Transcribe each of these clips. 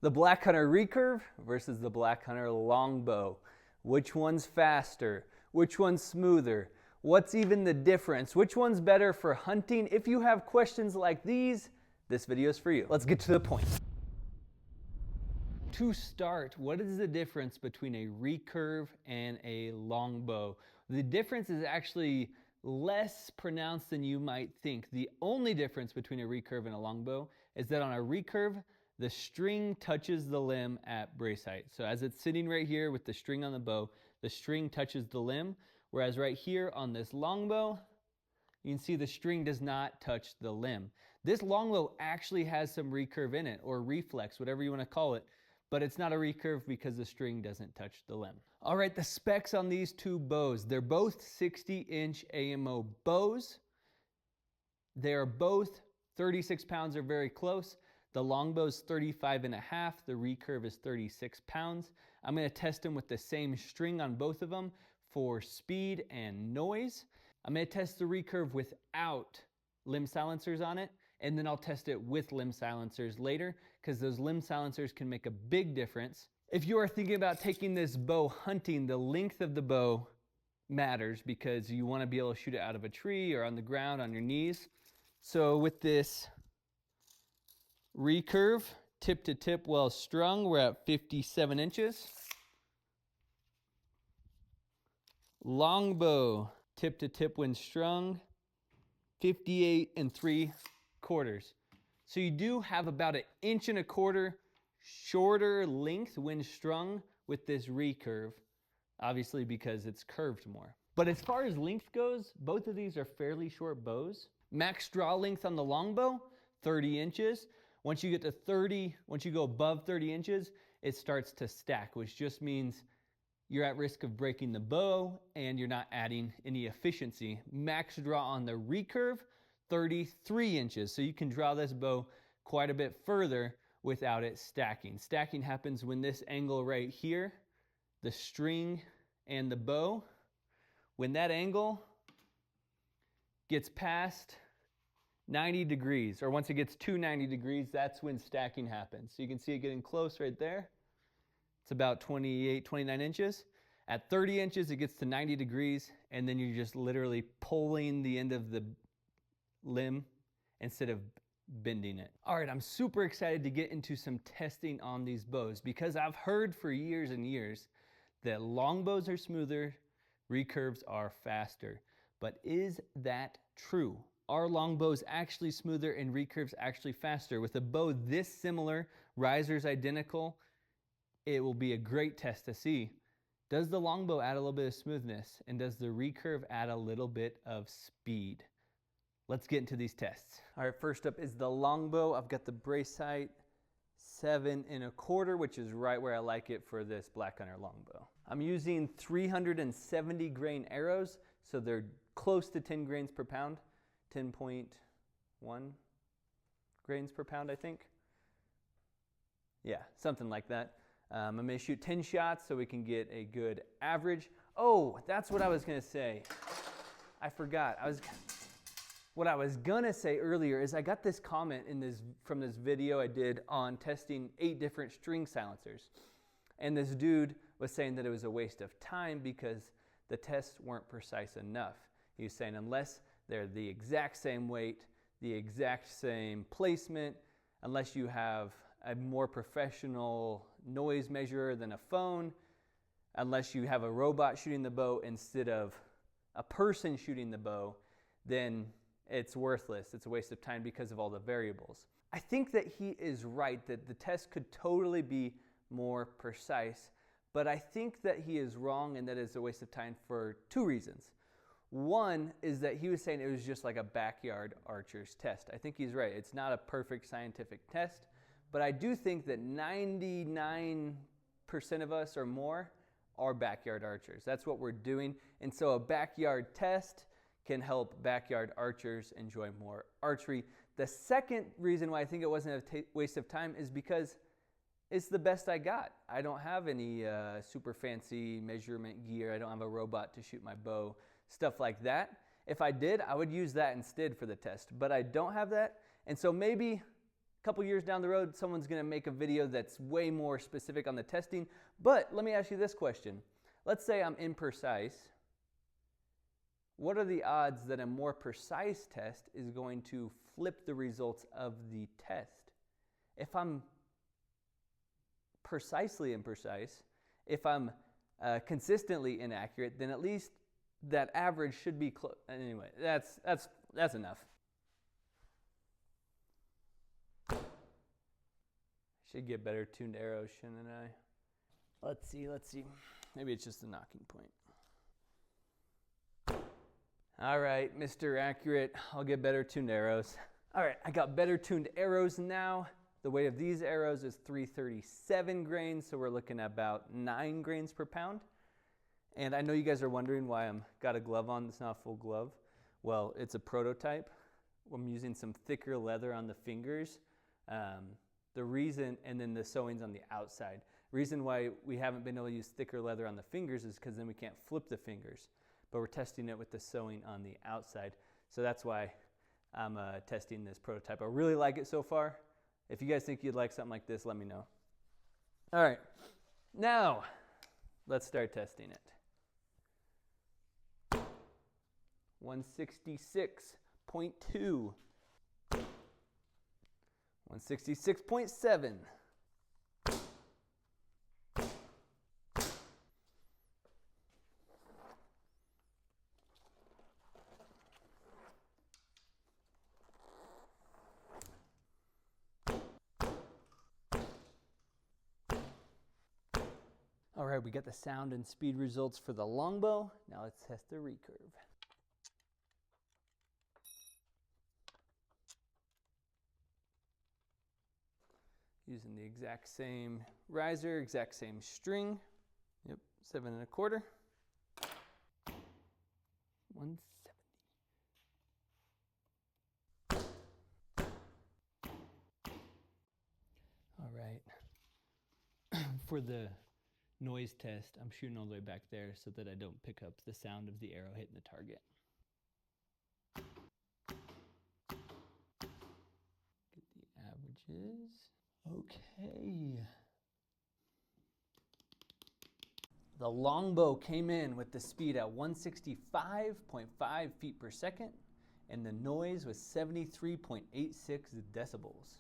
The Black Hunter Recurve versus the Black Hunter Longbow. Which one's faster? Which one's smoother? What's even the difference? Which one's better for hunting? If you have questions like these, this video is for you. Let's get to the point. To start, what is the difference between a recurve and a longbow? The difference is actually less pronounced than you might think. The only difference between a recurve and a longbow is that on a recurve, the string touches the limb at brace height. So as it's sitting right here with the string on the bow, the string touches the limb, whereas right here on this longbow, you can see the string does not touch the limb. This longbow actually has some recurve in it, or reflex, whatever you want to call it, but it's not a recurve because the string doesn't touch the limb. All right, the specs on these two bows. They're both 60-inch AMO bows. They are both 36 pounds or very close. The longbow's 35.5, the recurve is 36 pounds. I'm gonna test them with the same string on both of them for speed and noise. I'm gonna test the recurve without limb silencers on it, and then I'll test it with limb silencers later, because those limb silencers can make a big difference. If you are thinking about taking this bow hunting, the length of the bow matters because you wanna be able to shoot it out of a tree or on the ground on your knees. So with this recurve, tip to tip well strung, we're at 57 inches. Longbow, tip to tip when strung, 58 3/4. So you do have about 1.25 inches shorter length when strung with this recurve, obviously because it's curved more. But as far as length goes, both of these are fairly short bows. Max draw length on the longbow, 30 inches. Once you get to 30, once you go above 30 inches, it starts to stack, which just means you're at risk of breaking the bow and you're not adding any efficiency. Max draw on the recurve, 33 inches. So you can draw this bow quite a bit further without it stacking. Stacking happens when this angle right here, the string and the bow, when that angle gets past 90 degrees, or once it gets to 90 degrees, that's when stacking happens. So you can see it getting close right there. It's about 28, 29 inches. At 30 inches, it gets to 90 degrees, and then you're just literally pulling the end of the limb instead of bending it. All right, I'm super excited to get into some testing on these bows because I've heard for years and years that longbows are smoother, recurves are faster. But is that true? Are longbows actually smoother and recurves actually faster? With a bow this similar, risers identical, it will be a great test to see. Does the longbow add a little bit of smoothness, and does the recurve add a little bit of speed? Let's get into these tests. All right, first up is the longbow. I've got the brace height 7 1/4, which is right where I like it for this Black Hunter longbow. I'm using 370 grain arrows, so they're close to 10 grains per pound. 10.1 grains per pound, I think. Yeah, something like that. I'm gonna shoot 10 shots so we can get a good average. Oh, that's what I was gonna say. I forgot. What I was gonna say earlier is I got this comment from this video I did on testing 8 different string silencers. And this dude was saying that it was a waste of time because the tests weren't precise enough. He was saying unless they're the exact same weight, the exact same placement, unless you have a more professional noise measurer than a phone, unless you have a robot shooting the bow instead of a person shooting the bow, then it's worthless. It's a waste of time because of all the variables. I think that he is right, that the test could totally be more precise, but I think that he is wrong and that it's a waste of time for 2 reasons. One is that he was saying it was just like a backyard archer's test. I think he's right. It's not a perfect scientific test, but I do think that 99% of us or more are backyard archers. That's what we're doing. And so a backyard test can help backyard archers enjoy more archery. The second reason why I think it wasn't a waste of time is because it's the best I got. I don't have any super fancy measurement gear. I don't have a robot to shoot my bow, stuff like that. If I did, I would use that instead for the test, but I don't have that. And so maybe couple years down the road, someone's going to make a video that's way more specific on the testing. But let me ask you this question. Let's say I'm imprecise. What are the odds that a more precise test is going to flip the results of the test? If I'm precisely imprecise, if I'm consistently inaccurate, then at least that average should be close. Anyway, that's enough. Should get better tuned arrows, shouldn't I? Let's see. Maybe it's just the knocking point. All right, Mr. Accurate, I'll get better tuned arrows. All right, I got better tuned arrows now. The weight of these arrows is 337 grains, so we're looking at about 9 grains per pound. And I know you guys are wondering why I'm got a glove on. It's not a full glove. Well, it's a prototype. I'm using some thicker leather on the fingers. The reason, and then the sewing's on the outside. Reason why we haven't been able to use thicker leather on the fingers is because then we can't flip the fingers. But we're testing it with the sewing on the outside. So that's why I'm testing this prototype. I really like it so far. If you guys think you'd like something like this, let me know. All right, now let's start testing it. 166.2. 166.7. All right, we got the sound and speed results for the Longbow. Now let's test the Recurve. Using the exact same riser, exact same string. Yep, 7 1/4. 170. All right. For the noise test, I'm shooting all the way back there so that I don't pick up the sound of the arrow hitting the target. Get the averages. Okay. The Longbow came in with the speed at 165.5 feet per second, and the noise was 73.86 decibels.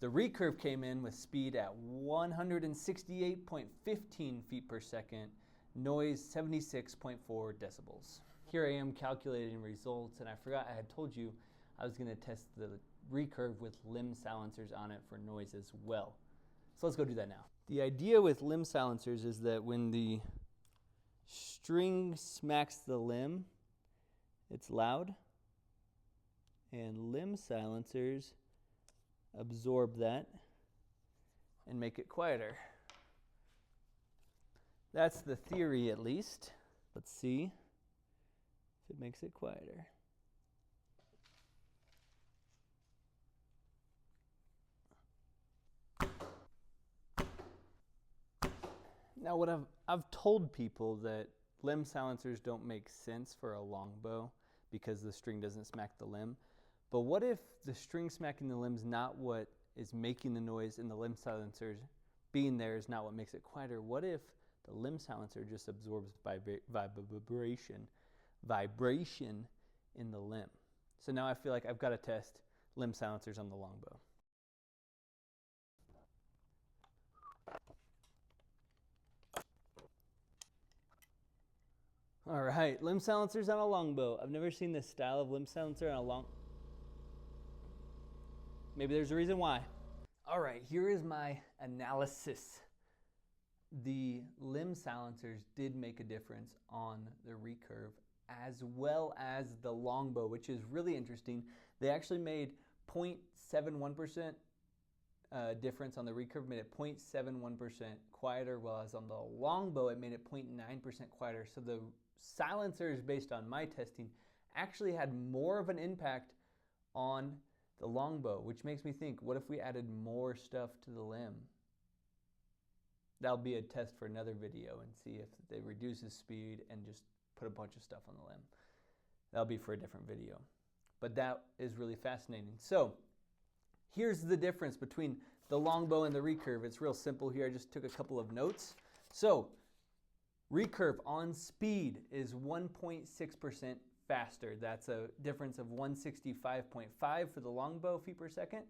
The Recurve came in with speed at 168.15 feet per second, noise 76.4 decibels. Here I am calculating results, and I forgot I had told you I was going to test the Recurve with limb silencers on it for noise as well. So let's go do that now. The idea with limb silencers is that when the string smacks the limb, it's loud, and limb silencers absorb that and make it quieter. That's the theory, at least. Let's see if it makes it quieter. Now, what I've told people that limb silencers don't make sense for a longbow because the string doesn't smack the limb. But what if the string smacking the limb is not what is making the noise, and the limb silencer being there is not what makes it quieter? What if the limb silencer just absorbs vibration in the limb? So now I feel like I've got to test limb silencers on the longbow. All right, limb silencers on a longbow. I've never seen this style of limb silencer on a long... Maybe there's a reason why. All right, here is my analysis. The limb silencers did make a difference on the Recurve as well as the Longbow, which is really interesting. They actually made 0.71% difference on the Recurve, made it 0.71% quieter, whereas on the Longbow it made it 0.9% quieter. So the silencers, based on my testing, actually had more of an impact on the Longbow, which makes me think, what if we added more stuff to the limb? That'll be a test for another video and see if they reduce the speed and just put a bunch of stuff on the limb. That'll be for a different video. But that is really fascinating. So Here's the difference between the Longbow and the Recurve. It's real simple here. I just took a couple of notes. So Recurve on speed is 1.6% faster. That's a difference of 165.5 for the Longbow feet per second,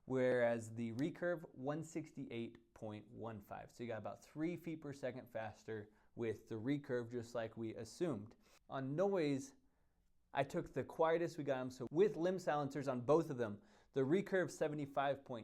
whereas the Recurve 168.15. So you got about 3 feet per second faster with the Recurve, just like we assumed. On noise, I took the quietest we got them, so with limb silencers on both of them, the Recurve 75.86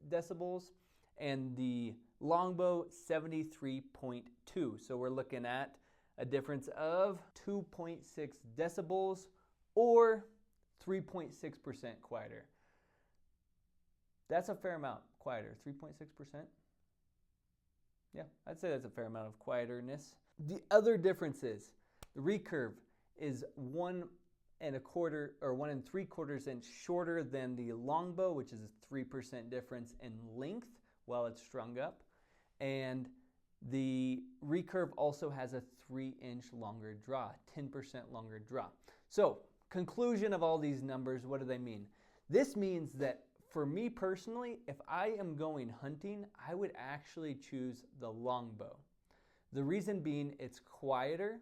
decibels and the Longbow 73.2. So we're looking at a difference of 2.6 decibels or 3.6% quieter. That's a fair amount quieter, 3.6%. Yeah, I'd say that's a fair amount of quieterness. The other difference is the Recurve is 1 1.25 or 1 3/4 inch shorter than the Longbow, which is a 3% difference in length while it's strung up. And the Recurve also has a 3-inch longer draw, 10% longer draw. So, conclusion of all these numbers, what do they mean? This means that for me personally, if I am going hunting, I would actually choose the Longbow. The reason being, it's quieter.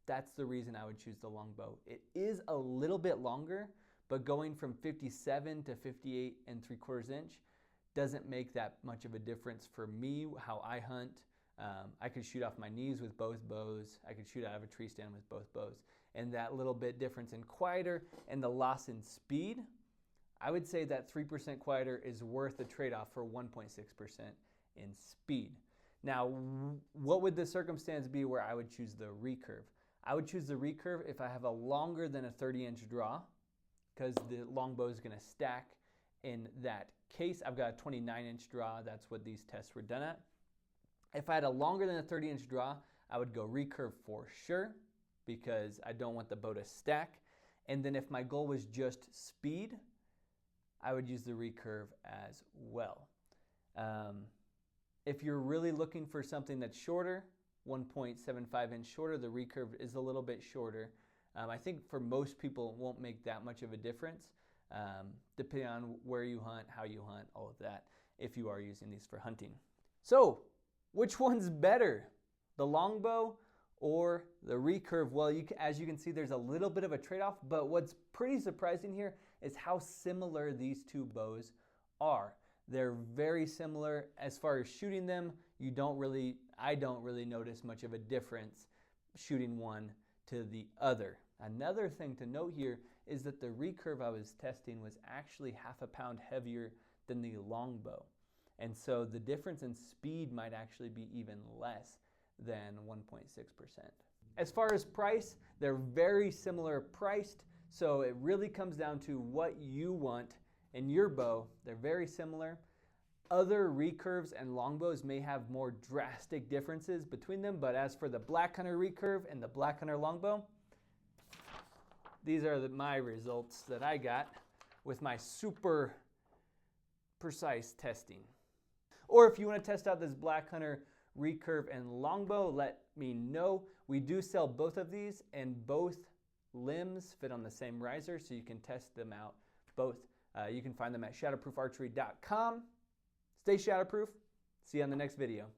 That's the reason I would choose the Longbow. It is a little bit longer, but going from 57 to 58 3/4 inch doesn't make that much of a difference for me, how I hunt. I could shoot off my knees with both bows. I could shoot out of a tree stand with both bows. And that little bit difference in quieter and the loss in speed, I would say that 3% quieter is worth the trade-off for 1.6% in speed. Now, what would the circumstance be where I would choose the Recurve? I would choose the Recurve if I have a longer than a 30-inch draw, because the Longbow is going to stack in that case. I've got a 29-inch draw. That's what these tests were done at. If I had a longer than a 30-inch draw, I would go Recurve for sure, because I don't want the bow to stack. And then if my goal was just speed, I would use the Recurve as well. If you're really looking for something that's shorter, 1.75 inch shorter, the Recurve is a little bit shorter. I think for most people it won't make that much of a difference, depending on where you hunt, how you hunt, all of that, if you are using these for hunting. So, which one's better, the Longbow or the Recurve? Well, as you can see, there's a little bit of a trade-off, but what's pretty surprising here is how similar these two bows are. They're very similar as far as shooting them. I don't really notice much of a difference shooting one to the other. Another thing to note here is that the Recurve I was testing was actually 1/2 pound heavier than the Longbow. And so the difference in speed might actually be even less than 1.6%. As far as price, they're very similar priced, so it really comes down to what you want in your bow. They're very similar. Other Recurves and Longbows may have more drastic differences between them, but as for the Black Hunter Recurve and the Black Hunter Longbow, these are my results that I got with my super precise testing. Or if you want to test out this Black Hunter Recurve and Longbow, let me know. We do sell both of these, and both limbs fit on the same riser, so you can test them out both. You can find them at shatterproofarchery.com. Stay shatterproof. See you on the next video.